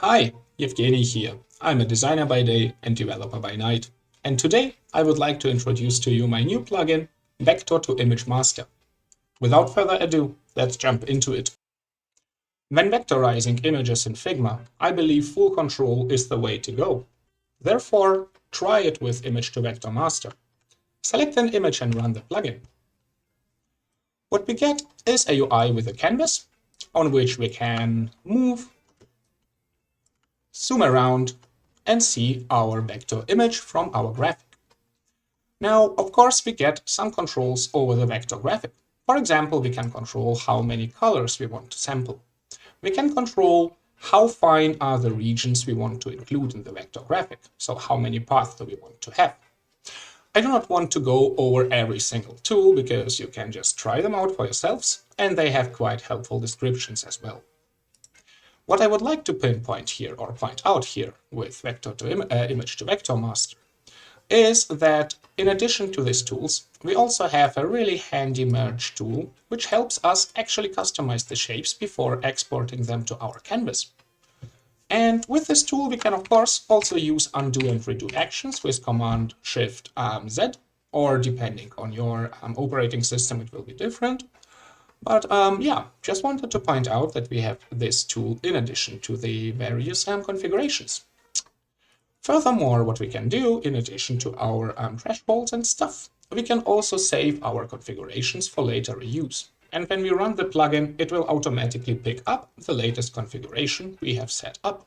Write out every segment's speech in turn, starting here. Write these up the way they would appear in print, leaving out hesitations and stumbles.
Hi, Evgeny here. I'm a designer by day and developer by night. And today I would like to introduce to you my new plugin, Vector to Image Master. Without further ado, let's jump into it. When vectorizing images in Figma, I believe full control is the way to go. Therefore, try it with Image to Vector Master. Select an image and run the plugin. What we get is a UI with a canvas on which we can move, zoom around, and see our vector image from our graphic. Now, of course, we get some controls over the vector graphic. For example, we can control how many colors we want to sample. We can control how fine are the regions we want to include in the vector graphic, so how many paths do we want to have. I do not want to go over every single tool because you can just try them out for yourselves, and they have quite helpful descriptions as well. What I would like to pinpoint here or point out here with vector to image to vector master is that in addition to these tools, we also have a really handy merge tool, which helps us actually customize the shapes before exporting them to our canvas. And with this tool, we can, of course, also use undo and redo actions with Command Shift Z, or depending on your operating system, it will be different. But yeah, just wanted to point out that we have this tool in addition to the various configurations. Furthermore, what we can do, in addition to our thresholds and stuff, we can also save our configurations for later reuse. And when we run the plugin, it will automatically pick up the latest configuration we have set up.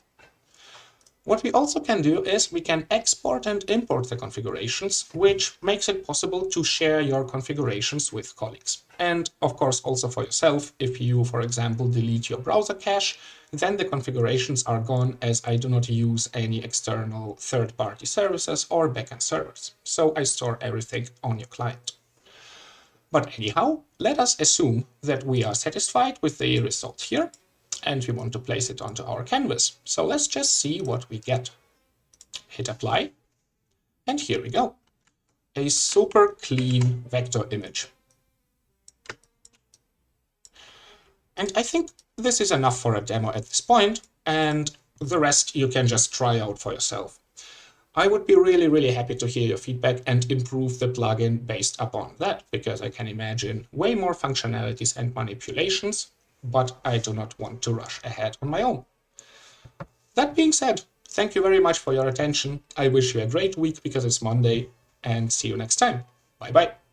What we also can do is we can export and import the configurations, which makes it possible to share your configurations with colleagues. And of course, also for yourself, if you, for example, delete your browser cache, then the configurations are gone, as I do not use any external third-party services or backend servers. So I store everything on your client. But anyhow, let us assume that we are satisfied with the result here, and we want to place it onto our canvas. So let's just see what we get. Hit apply, and here we go. A super clean vector image. And I think this is enough for a demo at this point, and the rest you can just try out for yourself. I would be really happy to hear your feedback and improve the plugin based upon that, because I can imagine way more functionalities and manipulations, but I do not want to rush ahead on my own. That being said, thank you very much for your attention. I wish you a great week because it's Monday, and see you next time. Bye bye.